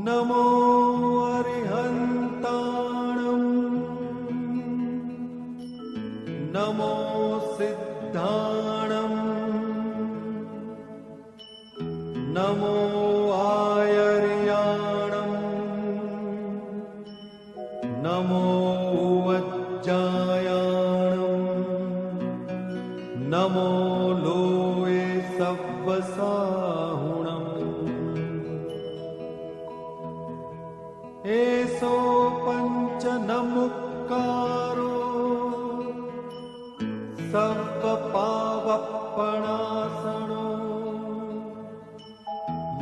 નમો અરિહંતાણં નમો સિદ્ધાણં નમો આયર્યાણં નમો વજ્જાયાણં નમો લોએ સવ્વસાહુણં એસો પંચ નમુક્કારો સર્વપાવપણાસણો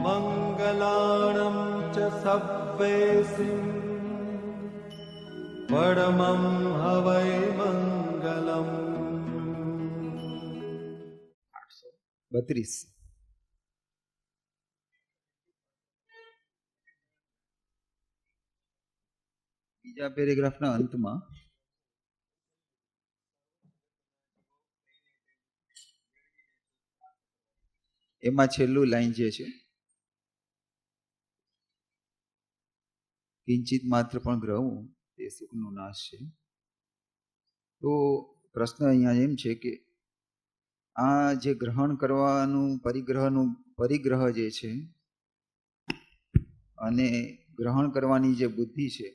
મંગલાણં ચ સવ્વેસિં પરમં હવૈ મંગલમ. 32 બીજા પેરેગ્રાફના અંતમાં એમાં છેલ્લું લાઈન જે છે, કિંચિત માત્ર પણ ગ્રહવું તે સુખનો નાશ છે. તો પ્રશ્ન અહીંયા એમ છે કે આ જે ગ્રહણ કરવાનું પરિગ્રહ જે છે અને ગ્રહણ કરવાની જે બુદ્ધિ છે,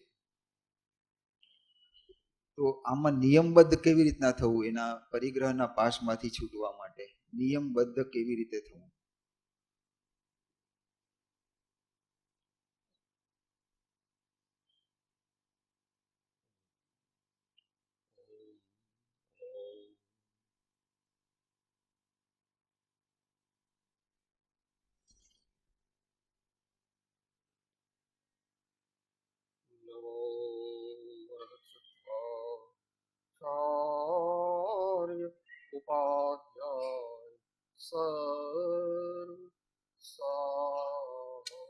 તો આમાં નિયમબદ્ધ કેવી રીતના થવું? એના પરિગ્રહના પાશમાંથી છૂટવા માટે નિયમબદ્ધ કેવી રીતે થવું? ઉપાધ્યાય સર્વ સાધ્ય.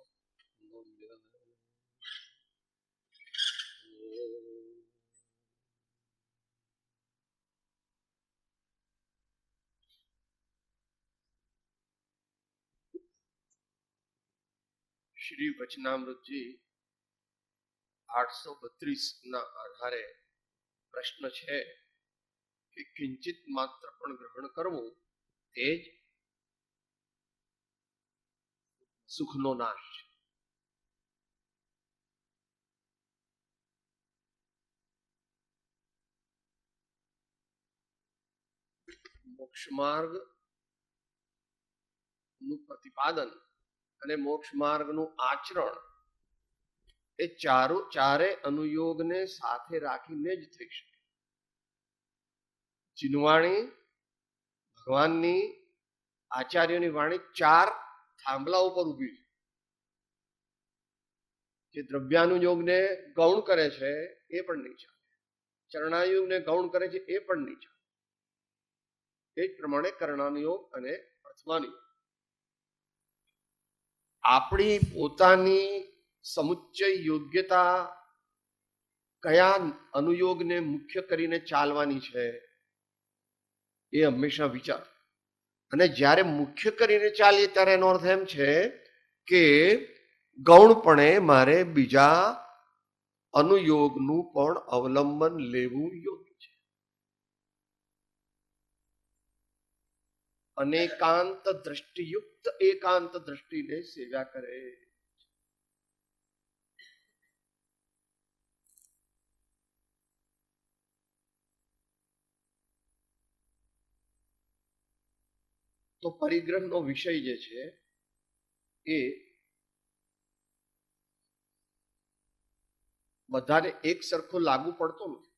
શ્રી વચનામૃતજી 832 ના આધારે પ્રશ્ન છે કે કિંચિત માત્ર પણ ગ્રહણ કરવું તે જ સુખનો નાશ છે. મોક્ષ માર્ગ નું પ્રતિપાદન અને મોક્ષ માર્ગનું આચરણ એ ચારે અનુયોગને સાથે રાખીને જ થઈ શકે. ચિનવાણી, ભગવાનની, આચાર્યોની વાણી 4 થાંભલા ઉપર ઊભી છે. જે દ્રવ્યાનુયોગને ગૌણ કરે છે એ પણ નહીં ચાલે, ચરણાયુગને ગૌણ કરે છે એ પણ નહીં ચાલે. એ જ પ્રમાણે કરણાનુયોગ અને પ્રથમાનુયોગ આપણી પોતાની સમુચ્ચય યોગ્યતા કયા અનુયોગને મુખ્ય કરીને ચાલવાની છે એ હંમેશા વિચાર. અને જ્યારે મુખ્ય કરીને ચાલીએ ત્યારે એનો અર્થ એમ છે કે ગૌણપણે મારે બીજા અનુયોગનું પણ અવલંબન લેવું યોગ્ય છે. અનેકાંત દ્રષ્ટિયુક્ત એકાંત દ્રષ્ટિને સેવ્યા કરે. તો પરિગ્રહનો વિષય જે છે એ બધાને એક સરખો લાગુ પડતો નથી.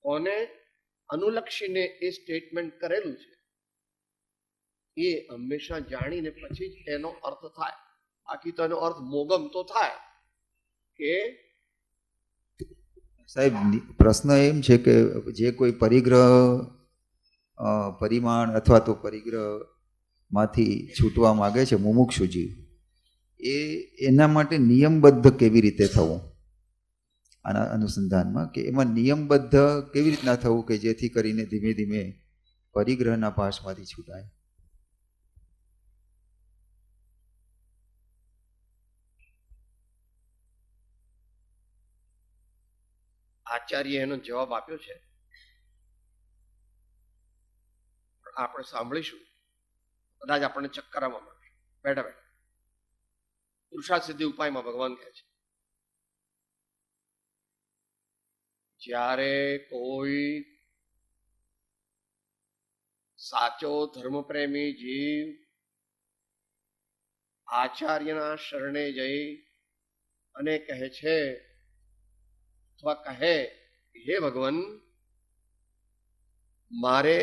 કોને અનુલક્ષીને એ સ્ટેટમેન્ટ કરેલું છે એ હંમેશા જાણીને પછી જ એનો અર્થ થાય. બાકી તો એનો અર્થ મોગમ તો થાય કે સાહેબ, પ્રશ્ન એમ છે કે જે કોઈ પરિગ્રહ પરિમાણ અથવા તો પરિગ્રહમાંથી છૂટવા માંગે છે મુમુક્ષુ જીવ, એના માટે નિયમબદ્ધ કેવી રીતે થવું? આના અનુસંધાનમાં કે એમાં નિયમબદ્ધ કેવી રીતના થવું કે જેથી કરીને ધીમે ધીમે પરિગ્રહના પાશમાંથી છૂટાય? આચાર્ય એનો જવાબ આપ્યો છે, આપણે સાંભળીશું, કદાચ આપણને ચક્કર આવવા માંડશે બેઠા બેઠા. પુરુષાર્થ સિદ્ધિ ઉપાયમાં ભગવાન કહે છે, જ્યારે કોઈ સાચો ધર્મપ્રેમી જીવ આચાર્યના શરણે જઈ અને કહે છે અથવા કહે, હે ભગવાન, મારે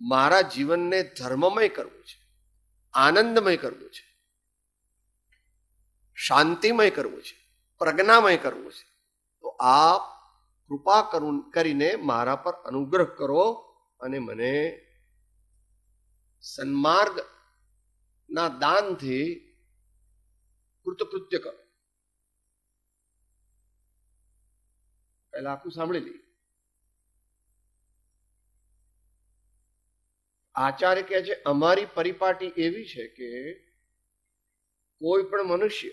મારા જીવનને ધર્મમય કરવું છે, આનંદમય કરવું છે, શાંતિમય કરવું છે, પ્રજ્ઞામય કરવું છે, તો આપ કૃપા કરીને મારા પર અનુગ્રહ કરો અને મને સન્માર્ગના દાનથી કૃતકૃત્ય કરો. પહેલા આખું સાંભળી લઈએ. આચાર્ય કહે છે, અમારી પરિપાટી એવી છે કે કોઈ પણ મનુષ્ય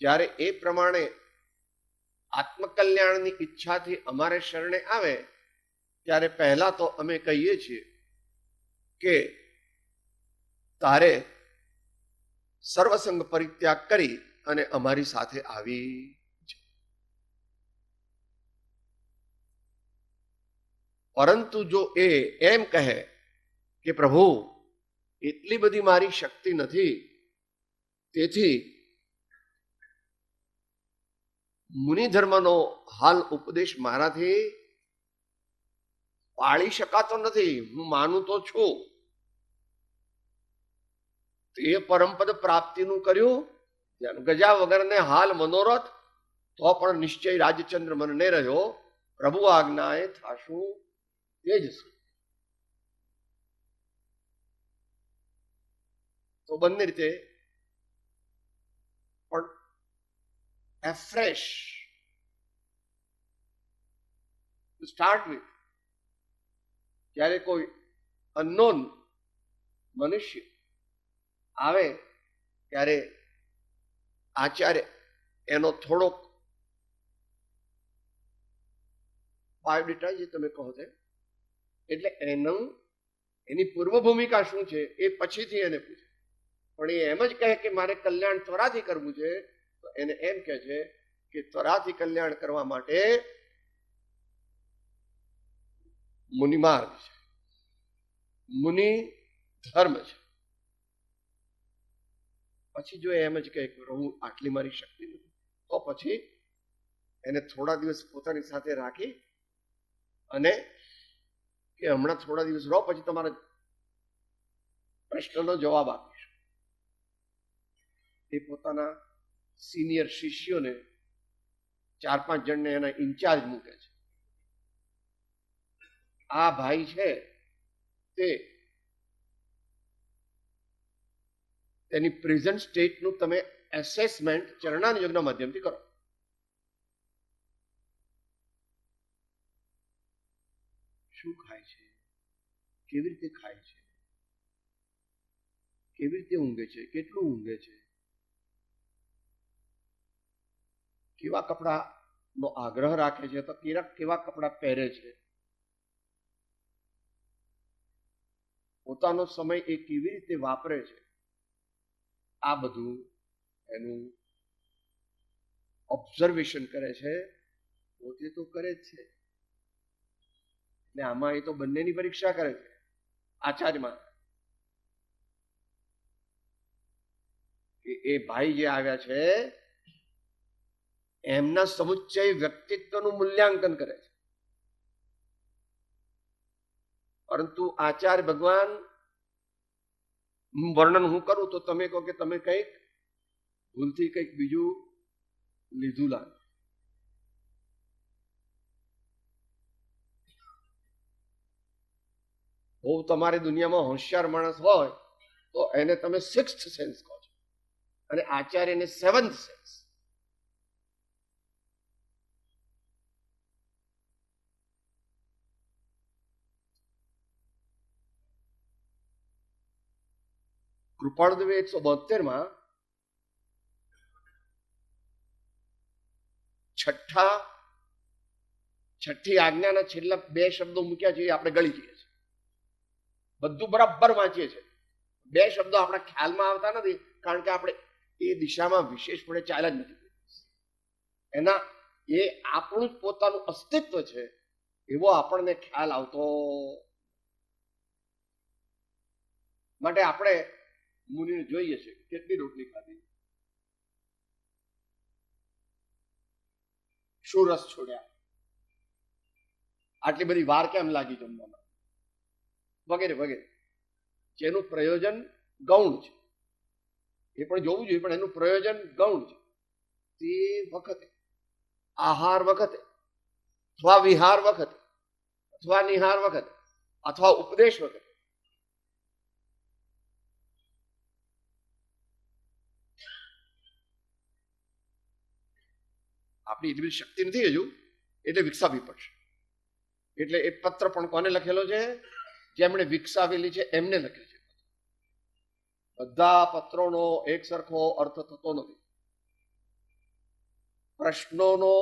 જ્યારે એ પ્રમાણે આત્મકલ્યાણની ઈચ્છાથી અમારે શરણે આવે ત્યારે પહેલા તો અમે કહીએ છીએ કે તારે સર્વસંગ પરિત્યાગ કરી અને અમારી સાથે આવી. પરંતુ જો એ એમ કહે કે પ્રભુ એટલી બધી મારી શક્તિ નથી, તેથી મુનિ ધર્મનો હાલ ઉપદેશ મારાથી પાળી શકાતો નથી, હું માનું તો છું, તે પરમપદ પ્રાપ્તિનું કર્યું ગજા વગરને હાલ મનોરથ, તો પણ નિશ્ચય રાજચંદ્ર મનને રહ્યો, પ્રભુ આજ્ઞાએ થાશું તેજસ્વી. તો બંને રીતે પણ afresh to start with, જ્યારે કોઈ અનનોન મનુષ્ય આવે ત્યારે આચાર્ય એનો થોડોક બાયોડેટા જે તમે કહો છો, એટલે એની પૂર્વ ભૂમિકા શું છે એ પછીથી એને પૂછે. પણ એ એમ જ કહે કે મારે કલ્યાણ ત્વરાથી કરવું છે, તો એને એમ કહે છે કે ત્વરાથી કલ્યાણ કરવા માટે મુનિ માર્ગ છે, મુનિ ધર્મ છે. પછી જો એમ જ કહે કે હું આટલી મારી શક્તિ નથી, તો પછી એને થોડા દિવસ પોતાની સાથે રાખી અને કે હમણાં થોડા દિવસ રહો, પછી તમારા પ્રશ્નનો જવાબ આપીશ. એ પોતાના સિનિયર શિષ્યોને 4-5 જણને એના ઇન્ચાર્જ મૂકે છે. આ ભાઈ છે તે તેની પ્રેઝન્ટ સ્ટેટનું તમે એસેસમેન્ટ ચરણાનુયોગના માધ્યમથી કરો. શું ખાય છે, કેવી રીતે ખાય છે, કેવી રીતે ઊંઘે છે, કેટલું ઊંઘે છે, કેવા કપડાનો આગ્રહ રાખે છે, તો કેવા કપડા પહેરે છે, પોતાનો સમય એ કેવી રીતે વાપરે છે, આ બધું એનું ઓબ્ઝર્વેશન કરે છે. પોતે તો કરે જ છે, ને આમાં એ તો બંનેની પરીક્ષા કરે છે. આચાર્યમાં કે એ ભાઈ જે આવ્યા છે એમના સમુચ્ચય વ્યક્તિત્વનું મૂલ્યાંકન કરે છે. પરંતુ આચાર્ય ભગવાન વર્ણન હું કરું તો તમે કહો કે તમે કંઈક ભૂલથી કંઈક બીજું લીધું લાગે. બહુ તમારી દુનિયામાં હોશિયાર માણસ હોય તો એને તમે 6th સેન્સ કહો છો, અને આચાર્યને 7th સેન્સ. કૃપાળુદેવે 172 છઠ્ઠા છઠ્ઠી આજ્ઞાના છેલ્લા 2 શબ્દો મૂક્યા છે એ આપણે ગળી જઈએ છીએ. બધું બરાબર વાંચીએ છીએ, 2 શબ્દો આપણા ખ્યાલમાં આવતા નથી, કારણ કે આપણે એ દિશામાં વિશેષપણે ચાલ્યા જ નથી. એના એ આપણું જ પોતાનું અસ્તિત્વ છે એવો આપણને ખ્યાલ આવતો. માટે આપણે મુનિને જોઈએ છે કેટલી રોટલી ખાધી, શું રસ છોડ્યા, આટલી બધી વાર કેમ લાગી જમવામાં, વગેરે વગેરે, જેનું પ્રયોજન ગૌણ છે એ પણ જોવું જોઈએ, પણ એનું પ્રયોજન ગૌણ છે. તે વખતે આહાર વખતે અથવા વિહાર વખતે અથવા નિહાર વખતે અથવા ઉપદેશ વખતે આપણી એટલી બધી શક્તિ નથી હજુ, એટલે વિકસાવવી પડશે. એટલે એ પત્ર પણ કોને લખેલો છે? જેમણે વિકસાવેલી છે એમને લખેલ છે. બધા પત્રોનો એક સરખો અર્થ થતો નથી. પ્રશ્નોનો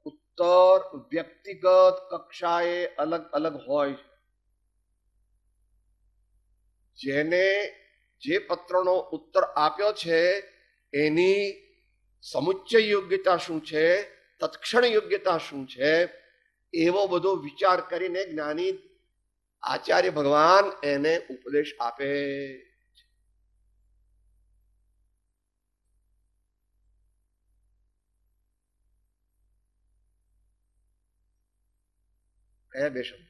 ઉત્તર વ્યક્તિગત કક્ષાએ અલગ અલગ હોય છે. જેને જે પત્રનો ઉત્તર આપ્યો છે એની સમુચ્ચય યોગ્યતા શું છે, તત્ક્ષણ યોગ્યતા શું છે, એવો બધો વિચાર કરીને જ્ઞાની આચાર્ય ભગવાન એને ઉપદેશ આપે. કયા 2 શબ્દ?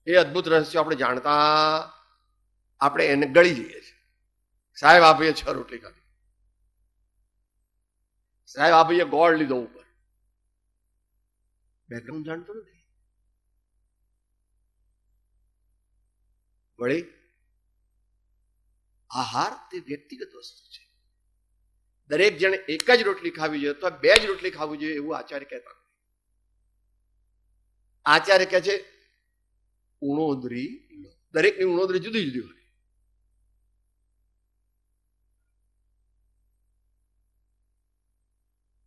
એ અદભુત રહસ્ય આપણે જાણતા આપણે એને ગળી જઈએ છીએ. સાહેબ આપીએ 6 રોટલી ખાધી, સાહેબ આપીએ ગોળ લીધો ઉપર, બેકગ્રાઉન્ડ જાણતો નથી. વળી આહાર તે વ્યક્તિગત વસ્તુ છે. દરેક જણે એક જ રોટલી ખાવી જોઈએ અથવા 2 જ રોટલી ખાવી જોઈએ એવું આચાર્ય કહેતા. આચાર્ય કહે છે ઉણોદરી લો. દરેકની ઉણોદરી જુદી જુદી હોય.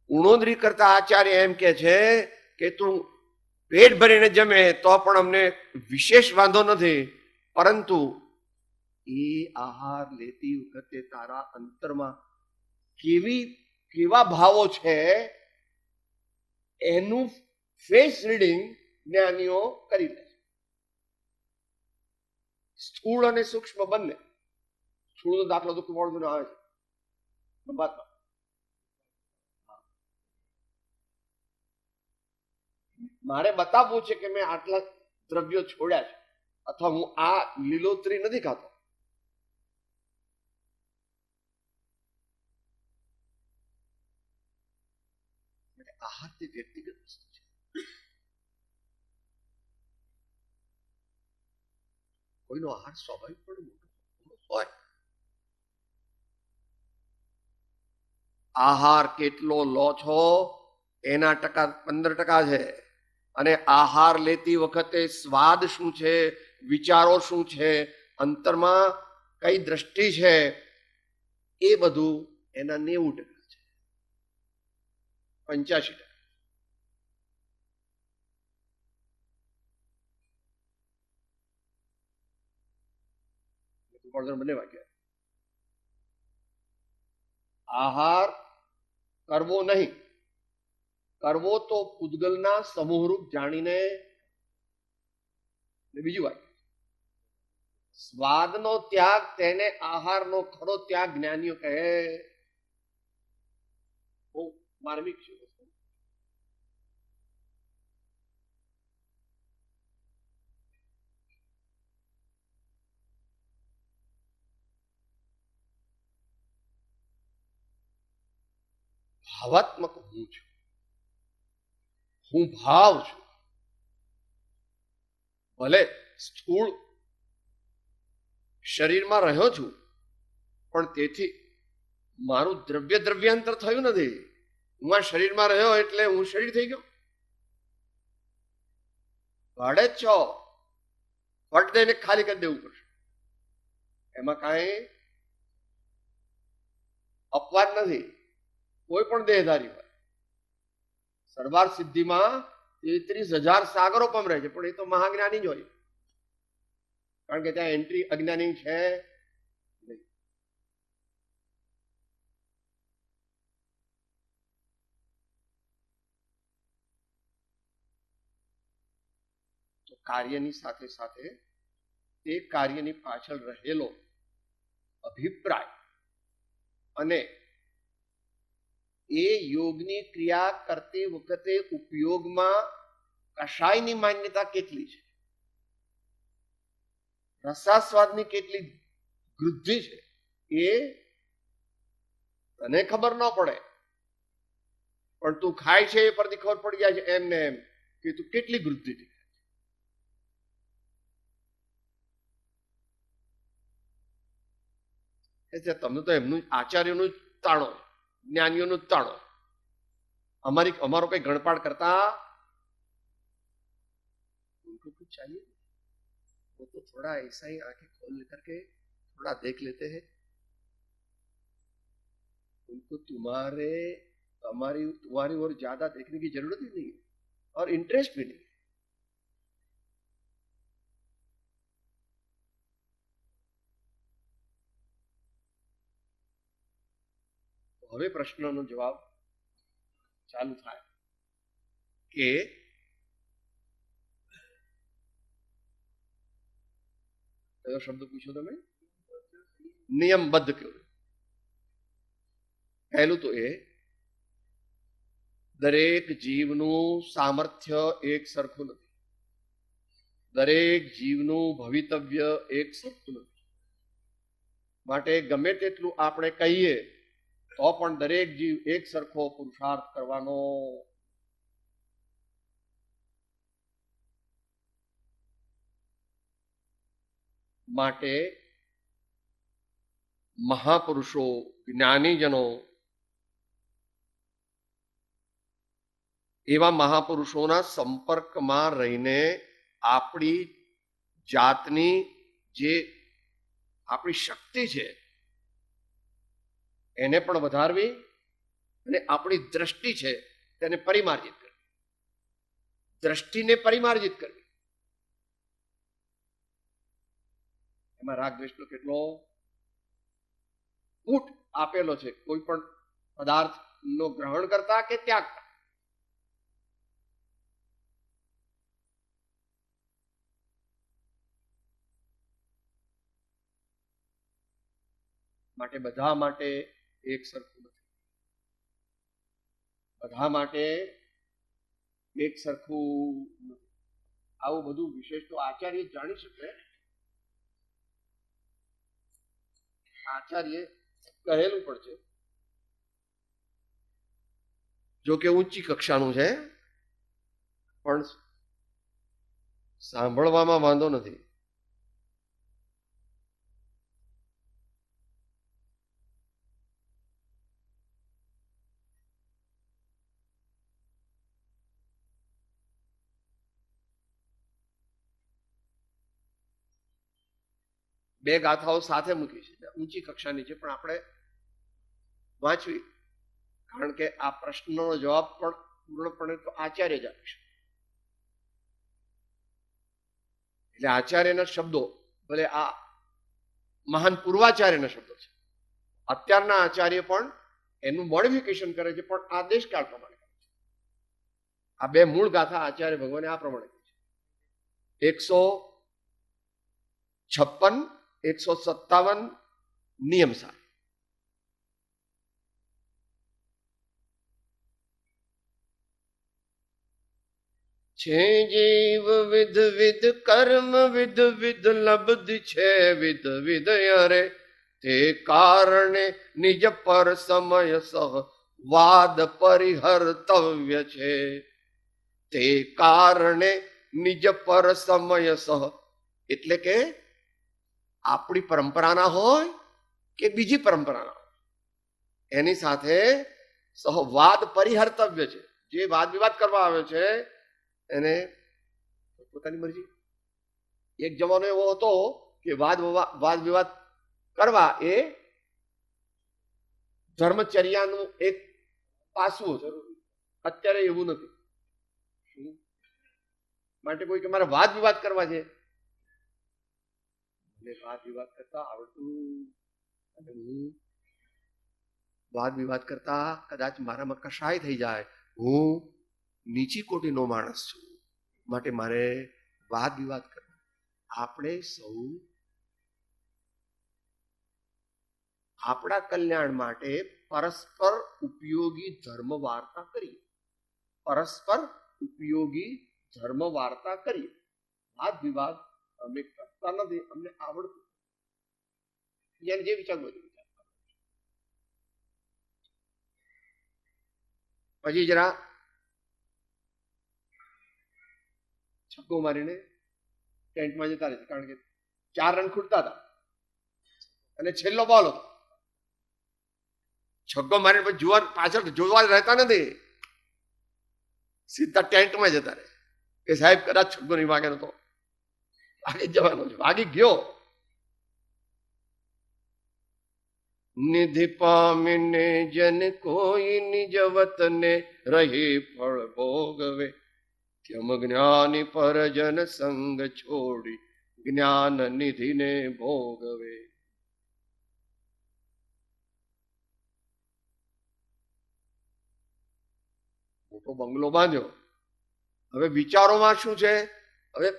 ઉણોદરી કરતા આચાર્ય એમ કે છે કે તું પેટ ભરીને જમે તો પણ અમને વિશેષ વાંધો નથી, પરંતુ એ આહાર લેતી વખતે તારા અંતરમાં કેવા ભાવો છે એનું ફેસ રીડિંગ જ્ઞાનીઓ કરી લે. સ્થૂળ અને સૂક્ષ્મ બંને. સ્થૂળ દાખલો તો ખૂબ આવે છે સંવાદમાં. મારે બતાવવું છે કે મેં આટલા દ્રવ્યો છોડ્યા છે અથવા હું આ લીલોતરી નથી ખાતો. આહાર તે વ્યક્તિગત વસ્તુ છે. કોઈનો આહાર સ્વાભાવિક પણ મોટો હોય. આહાર કેટલો લો છો એના 15% છે, અને આહાર લેતી વખતે સ્વાદ શું છે, વિચારો શું છે, અંતરમાં કઈ દ્રષ્ટિ છે, એ બધું એના 90% છે. 85% બંને વાક્ય. આહાર કરવો નહીં, કરવો તો પૂતગલના સમૂહરૂપ જાણીને. બીજું વાક્ય સ્વાદનો ત્યાગ તેને આહારનો ખરો ત્યાગ જ્ઞાનીઓ કહે. બહુ માર્મિક છે. ભાવાત્મક હું છું, હું ભાવ છું. ભલે સ્થૂળ શરીરમાં રહ્યો છું, પણ તેથી મારું દ્રવ્યાંતર થયું નથી. હું આ શરીરમાં રહ્યો એટલે હું શરીર થઈ ગયો. ભાડે જ છો, ફટ દઈને ખાલી કરી દેવું પડશે. એમાં કાંઈ અપવાદ નથી. કોઈ પણ દેહધારી હોય સરદાર સિદ્ધિમાં 33,000 સાગરો પમરે છે, પણ એ તો મહાજ્ઞાની જ હોય, કારણ કે ત્યાં એન્ટ્રી અજ્ઞાની છે નહીં. તો કાર્યની સાથે સાથે તે કાર્યની પાછળ રહેલો અભિપ્રાય અને એ યોગની ક્રિયા કરતી વખતે ઉપયોગમાં કશાયની માન્યતા કેટલી છે, રસાસ્વાદની કેટલી વૃદ્ધિ છે, એ તને ખબર ન પડે, પણ તું ખાય છે એ પરથી ખબર પડી જાય છે એમ ને એમ કે તું કેટલી વૃદ્ધિ થઈ. તમે તો એમનું આચાર્યનું જ તાણો, જ્ઞાનીઓનું જ તાણો. અમારો કઈ ગણપાટ કરતા उनको कुछ चाहिए, वो तो थोड़ा ऐसा ही आंखें खोल लेकर के थोड़ा देख लेते हैं. उनको तुम्हारी ओर ज्यादा देखने की जरूरत ही नहीं है और इंटरेस्ट भी नहीं. હવે પ્રશ્નનો જવાબ ચાલુ થાય કે કયો શબ્દ પૂછ્યો તમે? નિયમબદ્ધ કેવું? પહેલું તો એ દરેક જીવનું સામર્થ્ય એક સરખું નથી, દરેક જીવનું ભવિતવ્ય એક સરખું નથી. માટે ગમે તેટલું આપણે કહીએ તો પણ દરેક જીવ એક સરખો પુરુષાર્થ કરવાનો. માટે મહાપુરુષો, જ્ઞાનીજનો, એવા મહાપુરુષોના સંપર્કમાં રહીને આપણી જાતની જે આપણી શક્તિ છે એને પણ વધારવી અને આપણી દ્રષ્ટિ છે તેને પરિમાર્જિત કરવી, દ્રષ્ટિને પરિમાર્જિત કરવી. એમાં રાગ દ્વેષનો કેટલો ઊટ આપેલો છે, કોઈ પણ પદાર્થ નો ગ્રહણ કરતા કે ત્યાગતા. માટે બધા માટે એક સરખું નથી, બધા માટે એક સરખું નથી. આવું બધું વિશેષ તો આચાર્ય જાણી શકે. આચાર્ય કહેલું પણ છે, જો કે ઊંચી કક્ષાનું છે, પણ સાંભળવામાં વાંધો નથી. બે ગાથાઓ સાથે મૂકી છે, ઊંચી કક્ષાની છે, પણ આપણે વાંચવી, કારણ કે આ પ્રશ્નનો જવાબ પણ પૂર્ણપણે તો આચાર્ય જ આપી શકે. એટલે આચાર્યના શબ્દો, ભલે આ મહાન પૂર્વાચાર્યના શબ્દો છે, અત્યારના આચાર્ય પણ એનું મોડિફિકેશન કરે છે, પણ આ દેશકાળ પ્રમાણે કરે છે. આ બે મૂળ ગાથા આચાર્ય ભગવાને આ પ્રમાણે કહી છે. 156, 157 નિયમ સાર. છે જીવ વિધ વિધ કર્મ વિધ વિધ લબ્ધ છે વિધ વિધ અરે તે કારણે નિજ પર સમય સહ વાદ પરિહર્તવ્ય છે. તે કારણે નિજ પર સમય સહ, એટલે કે આપણી પરંપરાના હોય કે બીજી પરંપરાના હોય, એની સાથે સહવાદ પરિહર્તવ્ય છે. જે વાદ વિવાદ કરવા આવે છે એને પોતાની મરજી. એક જમાનો એવો હતો કે વાદ વિવાદ કરવા એ ધર્મચર્યાનું એક પાસું હતું, અત્યારે એવું નથી. શું માટે કોઈ કે મારે વાદ વિવાદ કરવા છે, મને વાદ વિવાદ કરતા આવડતું, અને હું વાદ વિવાદ કરતા કદાચ મારામાં કશાય થઈ જાય, હું નીચી કોટીનો માણસ છું, માટે મારે વાદ વિવાદ કરવા. આપણે સૌ આપણા કલ્યાણ માટે પરસ્પર ઉપયોગી ધર્મ વાર્તા કરીએ, પરસ્પર ઉપયોગી ધર્મ વાર્તા કરીએ. વાદ વિવાદ અમે કરતા નથી, અમને આવડતું. જેને જે વિચાર બધું વિચાર. પછી જરા છક્કો મારીને ટેન્ટમાં જતા રહે છે, કારણ કે 4 રન ખૂટતા હતા અને છેલ્લો બોલ હતો. છગ્ગો મારીને પછી જોવા પાછળ જોવા રહેતા નથી, સીધા ટેન્ટમાં જતા રહે કે સાહેબ કદાચ છગ્ગો નહીં વાગે તો વાગી જવાનો છે. વાગી ગયો. નિધિ પામીને જન કોઈ નિજવત ને રહે ફળ ભોગવે, ત્યમ જ્ઞાની પરજન સંગ છોડી જ્ઞાન નિધિને ભોગવે. મોટો બંગલો બાંધ્યો. હવે વિચારોમાં શું છે, હવે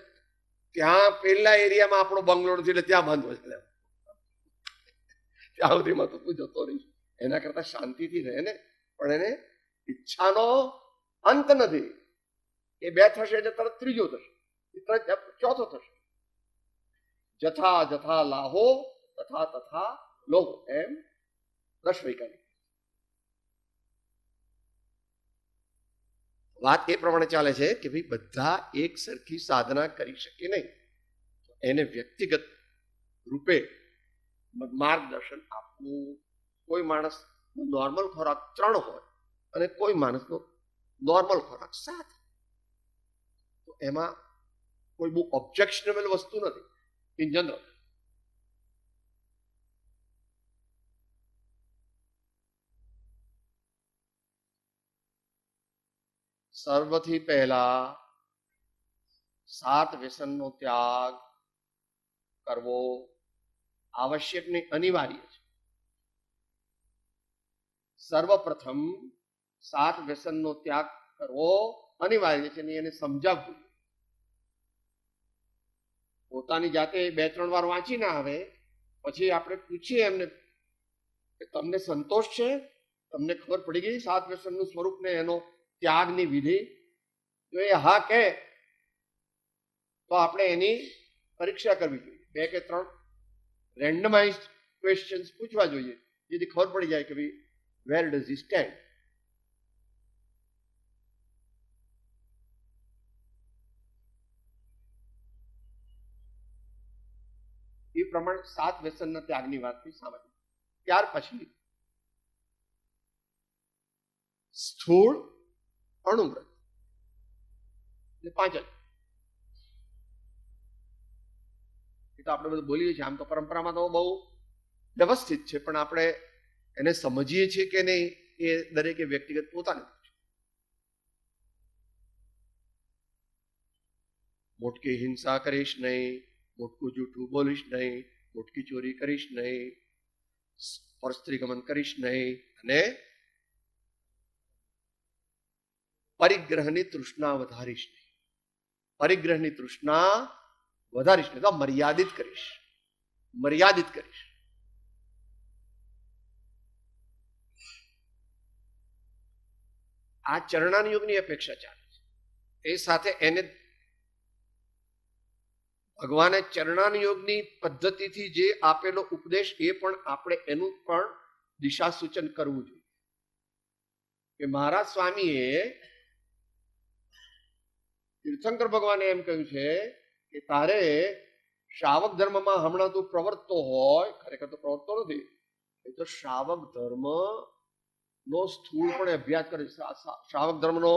ત્યાં પેલા એરિયામાં આપણો બંગલો નથી એટલે ત્યાં બાંધવો છે, ત્યાં સુધીમાં તો તું જતો રહીશ. એના કરતા શાંતિથી રહે ને. પણ એને ઈચ્છાનો અંત નથી. એ 2 થશે એટલે તરત ત્રીજો થશે, તરત ચોથો થશે. જથા જથા લાહો તથા તથા લોહો, એમ 10 વૈકાલિક. વાત એ પ્રમાણે ચાલે છે કે ભાઈ બધા એક સરખી સાધના કરી શકે નહીં, એને વ્યક્તિગત રૂપે માર્ગદર્શન આપવું. કોઈ માણસ નોર્મલ ખોરાક 3 હોય અને કોઈ માણસનો નોર્મલ ખોરાક 7, તો એમાં કોઈ બહુ ઓબ્જેક્શનેબલ વસ્તુ નથી ઇન જનરલ. સર્વથી પહેલા 7 વ્યસનનો ત્યાગ કરવો આવશ્યક ને અનિવાર્ય છે. સર્વપ્રથમ 7 વ્યસનનો ત્યાગ કરવો અનિવાર્ય છે, એને સમજાવવું. પોતાની જાતે 2-3 વાર વાંચી ના આવે પછી આપણે પૂછીએ એમને કે તમને સંતોષ છે, તમને ખબર પડી ગઈ 7 વ્યસનનું સ્વરૂપ ને એનો ત્યાગની વિધિ? જો એ હા કે તો આપણે એની પરીક્ષા કરવી જોઈએ. 2 કે 3 રેન્ડમાઇઝ ક્વેશ્ચન્સ પૂછવા જોઈએ, જેથી ખબર પડી જાય કે ભાઈ વેર ડઝ હી સ્ટેન્ડ. એ પ્રમાણે 7 વ્યસનના ત્યાગની વાત સામાન્ય. ત્યાર પછી સ્થૂળ અણુવ્રત એટલે 5 જ. એ તો આપણે બધું બોલીએ છીએ, આમ તો પરંપરામાં તો બહુ વ્યવસ્થિત છે, પણ આપણે એને સમજીએ છીએ કે નહીં એ દરેકે વ્યક્તિગત પોતાને. મોટકી હિંસા કરીશ નહીં, મોટકું જૂઠું બોલીશ નહીં, મોટકી ચોરી કરીશ નહીં, પરસ્ત્રીગમન કરીશ નહીં, અને પરિગ્રહની તૃષ્ણા વધારીશ નહીં. પરિગ્રહની તૃષ્ણા વધારીશ નહીં તો મર્યાદિત કરીશ, મર્યાદિત કરીશ. આ ચરણાન યોગની અપેક્ષા ચાલે છે. એ સાથે એને ભગવાને ચરણાન યોગની પદ્ધતિથી જે આપેલો ઉપદેશ એ પણ આપણે એનું પણ દિશા સૂચન કરવું જોઈએ. કે મારા સ્વામીએ તીર્થંકર ભગવાને એમ કહ્યું છે કે તારે શ્રાવક ધર્મમાં હમણાં તું પ્રવર્તતો હોય, ખરેખર તો પ્રવર્તતો નથી, એ તો શ્રાવક ધર્મ નો સ્થૂળ પણ અભ્યાસ કરે. શ્રાવક ધર્મનો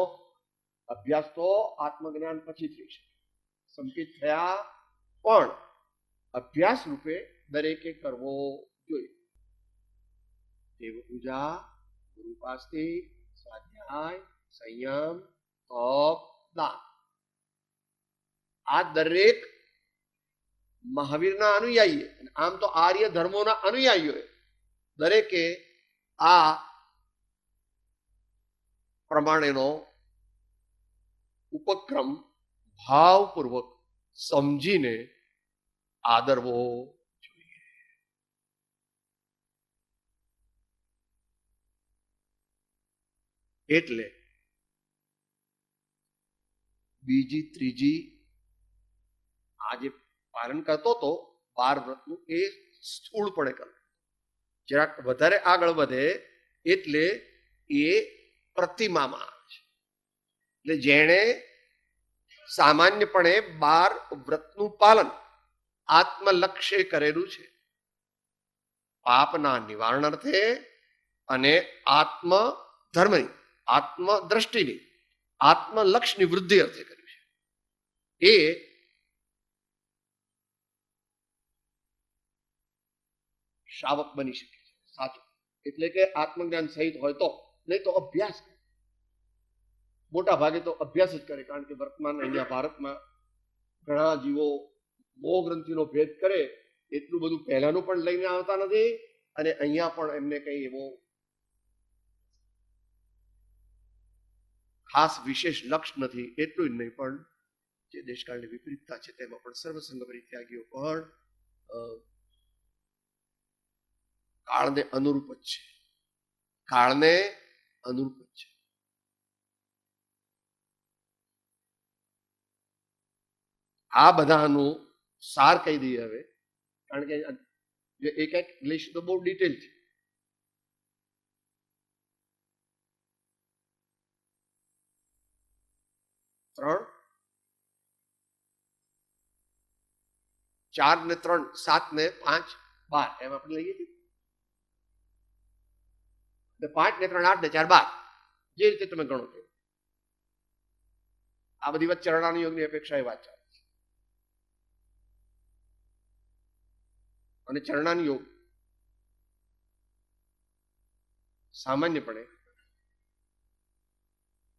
અભ્યાસ તો આત્મજ્ઞાન પછી થઈ શકે. સંકિત થયા પણ અભ્યાસ રૂપે દરેકે કરવો જોઈએ. દેવ પૂજા, ગુરુપાસ્તી, સ્વાધ્યાય, સંયમ, તપ, દાન. આ દરેક મહાવીરના અનુયાયી, આમ તો આર્ય ધર્મોના અનુયાયીઓ દરેકે આ પ્રમાણેનો ઉપક્રમ ભાવપૂર્વક સમજીને આદરવો જોઈએ. એટલે બીજી ત્રીજી આ જે પાલન કરતો હતો 12 વ્રતનું, એ સ્થૂળપણે કરે. જરાક વધારે આગળ વધે એટલે એ પ્રતિમામાં આવે છે. એટલે જેણે સામાન્યપણે 12 વ્રતનું પાલન આત્મલક્ષ્ય કરેલું છે, પાપના નિવારણ અર્થે અને આત્મ ધર્મની, આત્મ દ્રષ્ટિની, આત્મલક્ષ્યની વૃદ્ધિ અર્થે કર્યું છે, એ શ્રાવક બની શકે છે. સાચું એટલે કે આત્મજ્ઞાન સહિત હોય તો, નહીં તો અભ્યાસ કરે. મોટા ભાગે તો અભ્યાસ જ કરે, કારણ કે વર્તમાન અહીંયા ભારતમાં ઘણા જીવો મોહ ગ્રંથિનો ભેદ કરે એટલું બધું પહેલાનું પણ લઈને આવતા નથી, અને અહીંયા પણ એમને કઈ એવો ખાસ વિશેષ લક્ષ્ય નથી. એટલું જ નહીં, પણ જે દેશકાળની વિપરીતતા છે તેમાં પણ સર્વસંગ પરિત્યાગીઓ પણ કાળને અનુરૂપ જ છે. કાળને અનુરૂપ જ છે. આ બધાનું સાર કહી દઈએ હવે, કારણ કે જે એક એક લઈશું તો બહુ ડિટેલ છે. ત્રણ, 4 ને 3, 7 ને 5, 12 એમ આપણે લઈએ છીએ. 5 ને 3 8 ને 4 12, જે રીતે તમે ગણો છો. આ બધી વાત ચરણાની યોગની અપેક્ષા એ વાત ચાલે છે. અને ચરણાની યોગ સામાન્યપણે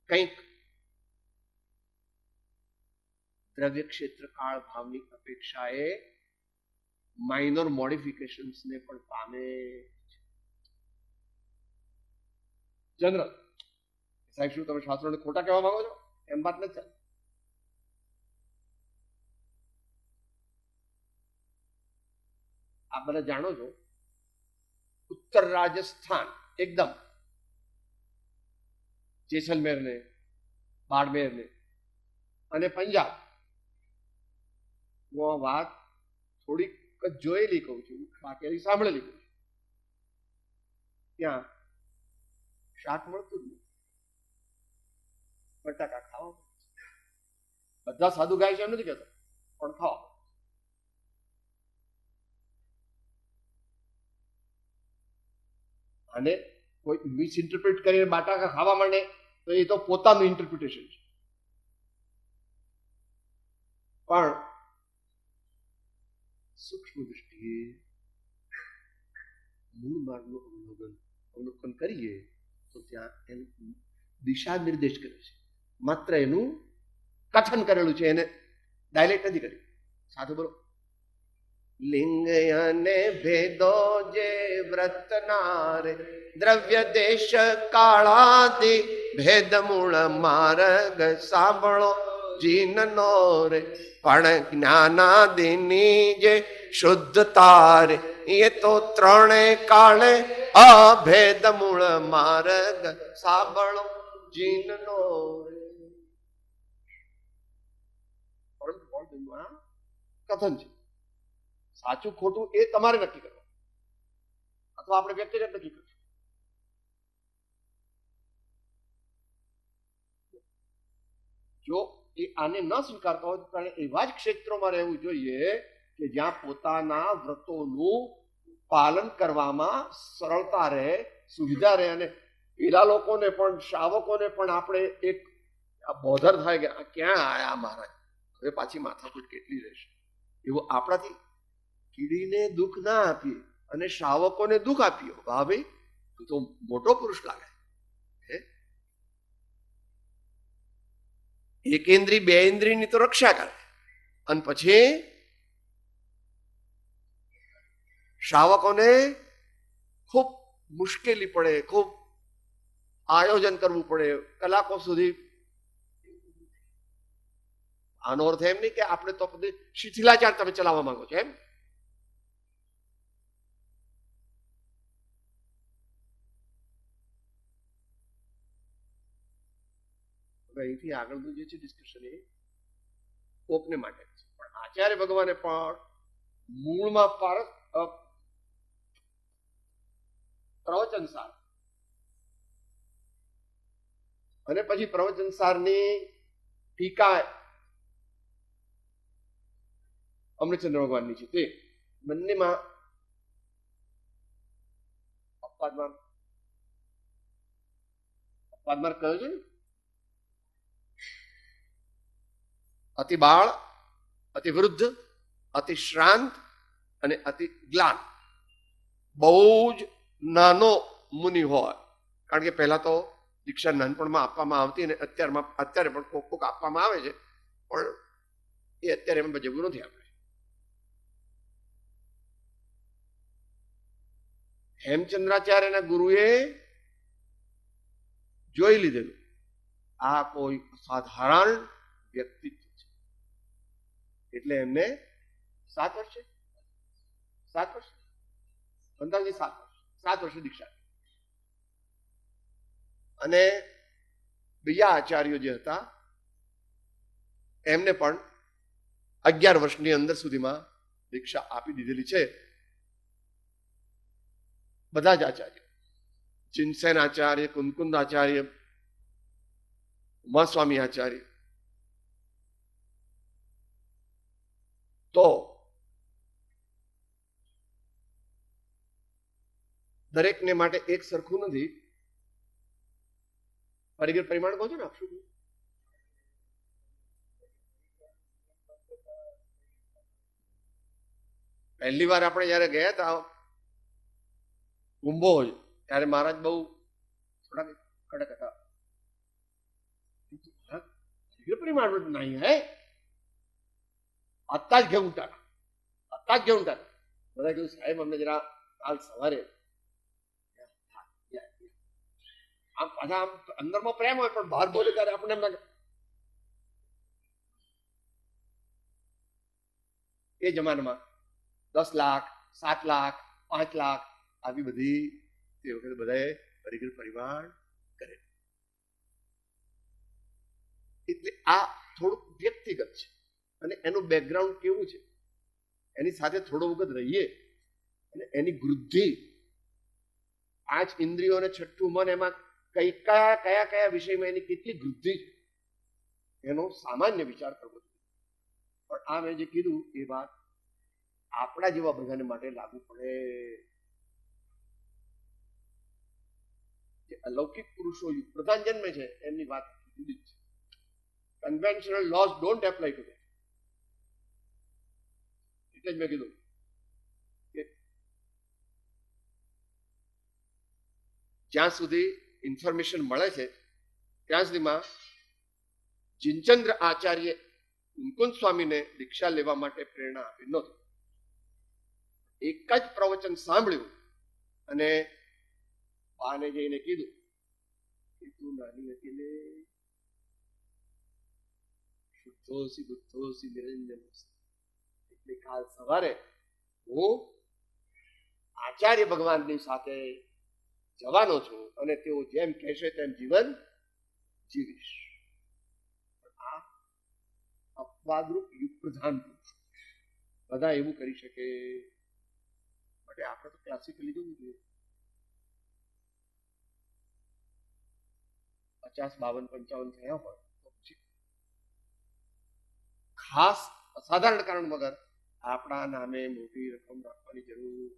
કંઈક દ્રવ્ય ક્ષેત્ર કાળ ભાવની અપેક્ષાએ માઇનોર મોડિફિકેશન્સ ને પણ પામે. જનરલ સાહેબ, શું તમે શાસ્ત્રોને ખોટા કહેવા માંગો છો? એમ વાત નથી ચાલતી. આપ બધા જાણો છો, ઉત્તર રાજસ્થાન એકદમ જેસલમેર ને બાડમેર ને અને પંજાબ, હું આ વાત થોડીક જોયેલી કહું છું, બાકી સાંભળેલી કહું છું. ત્યાં શાક મળતું જ નહીં, બટાકા ખાવા. બધા સાદું ગાય છે એમ નથી કહેતો, પણ ખાવા. અને કોઈ મિસ ઇન્ટરપ્રિટ કરીને બટાકા ખાવા માંડે તો એ તો પોતાનું ઇન્ટરપ્રિટેશન છે. પણ સૂક્ષ્મ દ્રષ્ટિએ મૂળ માર્ગનું અવલોકન કરીએ તો ત્યાં એનું દિશા નિર્દેશ કરે છે. માત્ર એનું કથન કરેલું છે, એને ડાયલેક્ટ નથી કર્યું. સાથે બોલો. લિંગ અને ભેદો જે વ્રતનારે, દ્રવ્ય દેશ કાળાદિ ભેદ મૂળ માર્ગ સાંભળો જીનનો રે. પણ જ્ઞાનાદિની જે શુદ્ધતા રે, એ તો ત્રણે કાળે અભેદ મૂળ માર્ગ સાંભળો જીનનો રે. કથન છે. સાચું ખોટું એ તમારે નક્કી કરવું, અથવા આપણે વ્યક્તિગત નક્કી કરવું. જો એ આને ન સ્વીકારતા હોય તો એવા જ ક્ષેત્રોમાં રહેવું જોઈએ કે જ્યાં પોતાના વ્રતોનું પાલન કરવામાં સરળતા રહે, સુવિધા રહે, અને પેલા લોકોને પણ, શ્રાવકોને પણ આપણે એક બોધર થાય કે આ ક્યાં આયા મહારાજ, હવે પાછી માથાકૂટ કેટલી રહેશે. એવું આપણાથી કીડીને દુઃખ ના આપીએ અને શ્રાવકોને દુઃખ આપીએ. ભાઈ તું તો મોટો પુરુષ લાગે. એક ઇન્દ્રિય બે ઇન્દ્રિયની તો રક્ષા કરે, અને પછી શ્રાવકોને ખૂબ મુશ્કેલી પડે, ખૂબ આયોજન કરવું પડે, કલાકો સુધી. આનો અર્થ એમ નહીં કે આપણે તો બધી શિથિલાચાર તમે ચલાવવા માંગો છો એમ. અહીંથી આગળનું જે છે ડિસ્કશન એ કોકને માટે છે, પણ આચાર્ય ભગવાને પણ મૂળમાં પ્રવચન સાર અને પછી પ્રવચન સારની ટીકા અમૃતચંદ્ર ભગવાનની છે, તે બંનેમાં અપવાદમાં કહ્યું છે ને, અતિ બાળ, અતિ વૃદ્ધ, અતિ શ્રાંત અને અતિ ગ્લાન. બહુ જ નાનો મુનિ હોય, કારણ કે પહેલા તો દીક્ષા નાનપણમાં આપવામાં આવતી અને અત્યારે પણ કોક કોક આપવામાં આવે છે, પણ એ અત્યારે એમાં ભજવું નથી. આપણે હેમચંદ્રાચાર્યના ગુરુએ જોઈ લીધેલું આ કોઈ સાધારણ વ્યક્તિત્વ છે, એટલે એમને 7 વર્ષે 7 વર્ષે દીક્ષા. અને બીજા આચાર્યો જે હતા એમને પણ 11 વર્ષની અંદર સુધીમાં દીક્ષા આપી દીધેલી છે. બધા જ આચાર્ય, ચિંતન આચાર્ય, કુંકુંદ આચાર્ય, ઉમાસ્વામી આચાર્ય, તો દરેકને માટે એક સરખું નથી. પરિગ્રહ પરિમાણ કહો છો ને, આપશું પહેલી વાર આપણે જયારે ગયા હતા કુંભોજ, ત્યારે મહારાજ બહુ થોડા કડક હતા. પરિમાણ નહીં હે, અત્તા જ ઘેવું ટાક. બધા કહ્યું સાહેબ અમને જરા કાલ સવારે આમ પાછા આમ અંદરમાં પ્રેમ હોય પણ બહાર બોલે ત્યારે આપણે એમ એ જમાનામાં 10 લાખ 7 લાખ 5 લાખ આવી બધી તે વખતે બધાએ પરિગ્રહ પરિમાણ કરે. એટલે આ થોડુંક વ્યક્તિગત છે અને એનું બેકગ્રાઉન્ડ કેવું છે એની સાથે થોડો વખત રહીએ અને એની વૃદ્ધિ 5 ઇન્દ્રિયો અને 6ઠું મન, એમાં કયા વિષયમાં એની કેટલી વૃદ્ધિ છે એનો સામાન્ય વિચાર કરવો જોઈએ. પણ આ મેં જે કીધું એ વાત આપણા જેવા બધાને માટે લાગુ પડે. જે અલૌકિક પુરુષો પ્રધાન જન્મે છે એમની વાત જુદી જ છે. Conventional lose don't apply to them. એટલે જ મેં કીધું કે જ્યાં સુધી ઇન્ફોર્મેશન મળે છે ત્યાં સુધીમાં જીનચંદ્ર આચાર્ય મુકુંદ સ્વામીને દીક્ષા લેવા માટે પ્રેરણા આપી નહોતી. એક જ પ્રવચન સાંભળ્યું અને બાને જઈને કીધું કે તું નાની હતી ને શુદ્ધોસી બુદ્ધોસી નિરંજનોસી, એટલે કાલ સવારે હું આચાર્ય ભગવાનની સાથે જવાનો છું અને તેઓ જેમ કહેશે તેમ જીવન જીવીશ. આ અપવાદરૂપ યુગ પ્રધાન પુરુષ બધા એવું કરી શકે માટે આપણે તો ક્લાસિકલી જવું જોઈએ. 50, 52, 55 થયા હોય તો પછી ખાસ અસાધારણ કારણ વગર આપણા નામે મોટી રકમ રાખવાની જરૂર,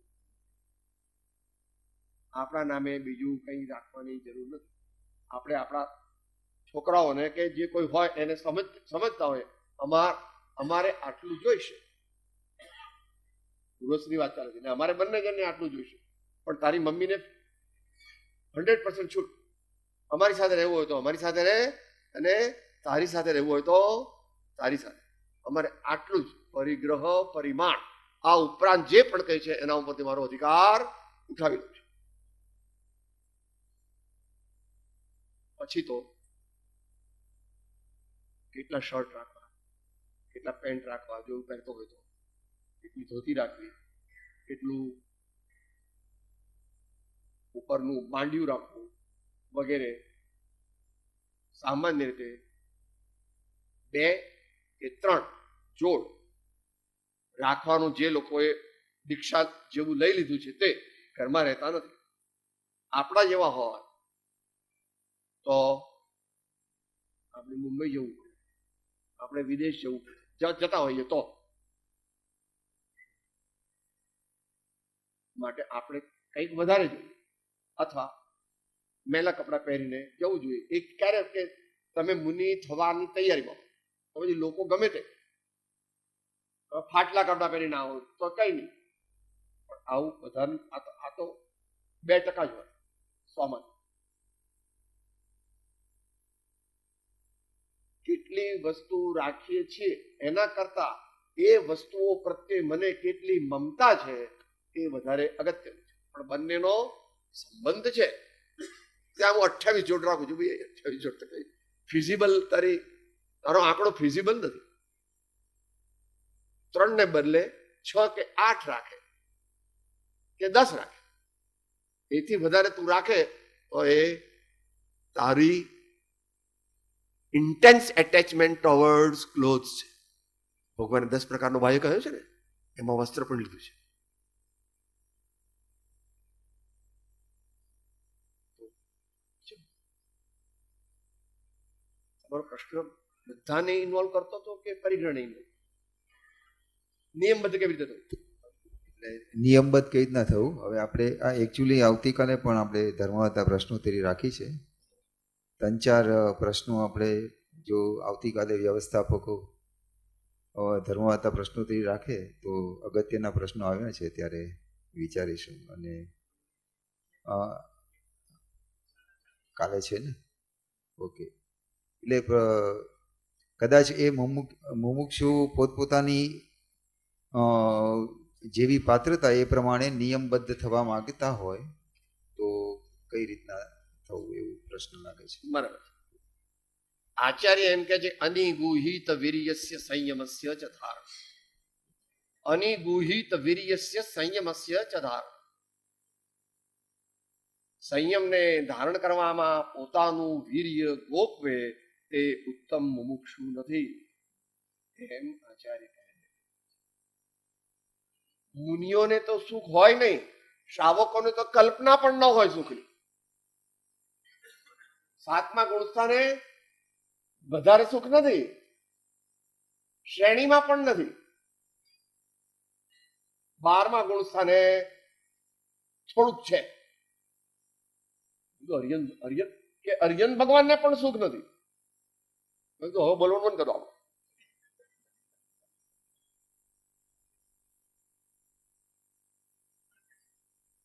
આપણા નામે બીજું કંઈ રાખવાની જરૂર નથી. આપણે આપણા છોકરાઓને કે જે કોઈ હોય એને સમજતા હોય અમારે આટલું જોઈશે. પુરુષની વાત ચાલે છે ને અમારે બંને જણને આટલું જોઈશે, પણ તારી મમ્મીને 100% છૂટ, અમારી સાથે રહેવું હોય તો અમારી સાથે રહે અને તારી સાથે રહેવું હોય તો તારી સાથે. અમારે આટલું જ પરિગ્રહ પરિમાણ આ ઉપરાંત જે પણ કહે છે એના ઉપરથી મારો અધિકાર ઉઠાવી દઉં છું. પછી તો કેટલા શર્ટ રાખવા, કેટલા પેન્ટ રાખવા, જો પહેરતો હોય તો કેટલી ધોતી રાખવી, કેટલું ઉપરનું માંડિયું રાખવું વગેરે સામાન્ય રીતે 2 કે 3 જોડ રાખવાનું જે લોકોએ દીક્ષા જેવું લઈ લીધું છે તે ઘરમાં રહેતા નથી. આપણા જેવા હોય તો આપણે મુંબઈ જવું પડે, આપણે વિદેશ જવું પડે, જતા હોઈએ તો માટે આપણે કંઈક વધારે જોઈએ અથવા મેલા કપડાં પહેરીને જવું જોઈએ. એક ક્યારે કે તમે મુનિ થવાની તૈયારીમાં તો પછી લોકો ગમે તે ફાટલા કપડાં પહેરીને આવો તો કઈ નહીં, પણ આવું વધારે આ તો 2% જ હોય 100માં. કેટલી વસ્તુ રાખીએ છીએ એના કરતા એ વસ્તુઓ પ્રત્યે મને કેટલી મમતા છે એ વધારે અગત્યનું છે. પણ બંનેનો સંબંધ છે. ત્યાં હું 28 જોડ રાખું છું. ભાઈ 28 જોડ તો કઈ ફિઝિબલ તારો આંકડો ફિઝિબલ નથી. 3 ને બદલે 6 કે 8 રાખે કે 10 રાખે, એથી વધારે તું રાખે તો એ તારી ઇન્ટેન્સ એટેચમેન્ટ ટુવર્ડ્સ ક્લોથ્સ છે. ભગવાને 10 પ્રકારનો બાહ્ય કહ્યો છે ને, એમાં વસ્ત્ર પણ લીધું છે. તમારો પ્રશ્ન બધાને ઇન્વોલ્વ કરતો હતો કે પરિગ્રહને ઇન્વોલ્વ? નિયમબદ્ધ કેવી રીતે થયું? એટલે નિયમબદ્ધ કઈ રીતના થવું? હવે આપણે આ એકચ્યુઅલી આવતીકાલે પણ આપણે ધર્મવાર્તા પ્રશ્નોત્તરી રાખી છે. 3-4 પ્રશ્નો આપણે જો આવતીકાલે વ્યવસ્થાપકો ધર્મવાર્તા પ્રશ્નોત્તરી રાખે તો અગત્યના પ્રશ્નો આવ્યા છે ત્યારે વિચારીશું. અને કાલે છે ને? ઓકે. એટલે કદાચ એ મુમુક્ષુ પોતપોતાની જેવી પાત્રતા એ પ્રમાણે નિયમબદ્ધ થવા માંગતા હોય તો કઈ રીતના થવું એવું પ્રશ્ન લાગે છે. બરાબર. આચાર્ય એમ કે છે અનિગુહિત વીર્યસ્ય સંયમસ્ય ચ ધારણ. અનિગુહિત વીર્યસ્ય સંયમસ્ય ચ ધારણ. સંયમને ધારણ કરવામાં પોતાનું વીર્ય ગોપવે તે ઉત્તમ મુમુક્ષુ નથી એમ આચાર્ય કહે. મુનિઓને તો સુખ હોય નહીં, શ્રાવકોને તો કલ્પના પણ ન હોય સુખની. 7મા ગુણસ્થાને વધારે સુખ નથી, શ્રેણીમાં પણ નથી. 12મા ગુણસ્થાને થોડુંક છે. અર્યન ભગવાનને પણ સુખ નથી. તો હવે બોલવાનું બંધ કરો.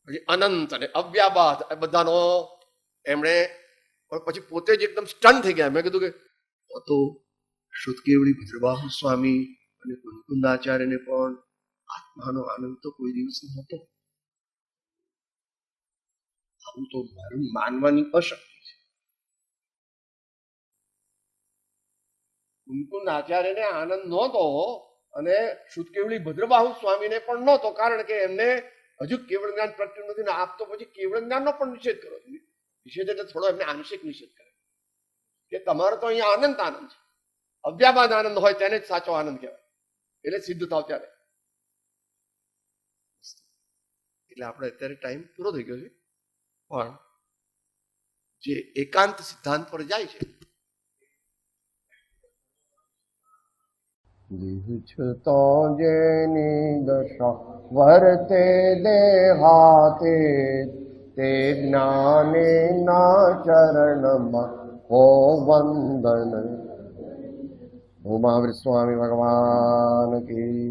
પછી અનંત અને અવ્યાબાદ બધાનો એમણે પછી પોતે જ એકદમ સ્ટન થઈ ગયા. મેં કીધું કે તો શ્રુતકેવળી ભદ્રબાહુ સ્વામી અને કુંકુંદાચાર્યને પણ આત્માનો આનંદ તો કોઈ દિવસ નહોતો. આવું તો મારું માનવાની અશક્તિ છે. કુંકુંદાચાર્યને આનંદ નહોતો અને શ્રુતકેવળી ભદ્રબાહુ સ્વામીને પણ નહોતો, કારણ કે એમને હજુ કેવળ જ્ઞાન પ્રગટ્યું નથી ને આપ તો પછી કેવળ જ્ઞાનનો પણ નિષેધ કરો છો. નિષેધ એટલે થોડો એમને આંશિક નિષેધ કરે કે તમારો તો અહીંયા આનંદ છે. અવ્યાબાદ આનંદ હોય તેને જ સાચો આનંદ કહેવાય, એટલે સિદ્ધ થાવ ત્યારે. એટલે આપણે અત્યારે ટાઈમ પૂરો થઈ ગયો છે, પણ જે એકાંત સિદ્ધાંત પર જાય છે તો જેની દશા વર્તે દેહાતે તે જ્ઞાને ના ચરણમાં હો વંદન. ઉમાવૃત સ્વામી ભગવાન કી,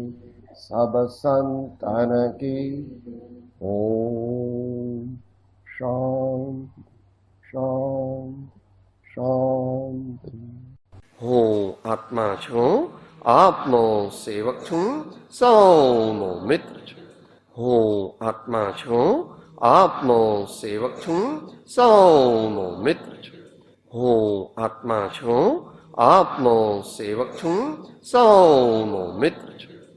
સબ સંતન કી. ઓમ શાંતિ શાંતિ શાંતિ. આત્મા છું, આપનો સેવક છું, સૌનો મિત્ર છું. હું આત્મા છું, આપનો સેવક છું, સૌનો મિત્ર છું. હું આત્મા છું, આપનો સેવક છું, સૌનો મિત્ર છું.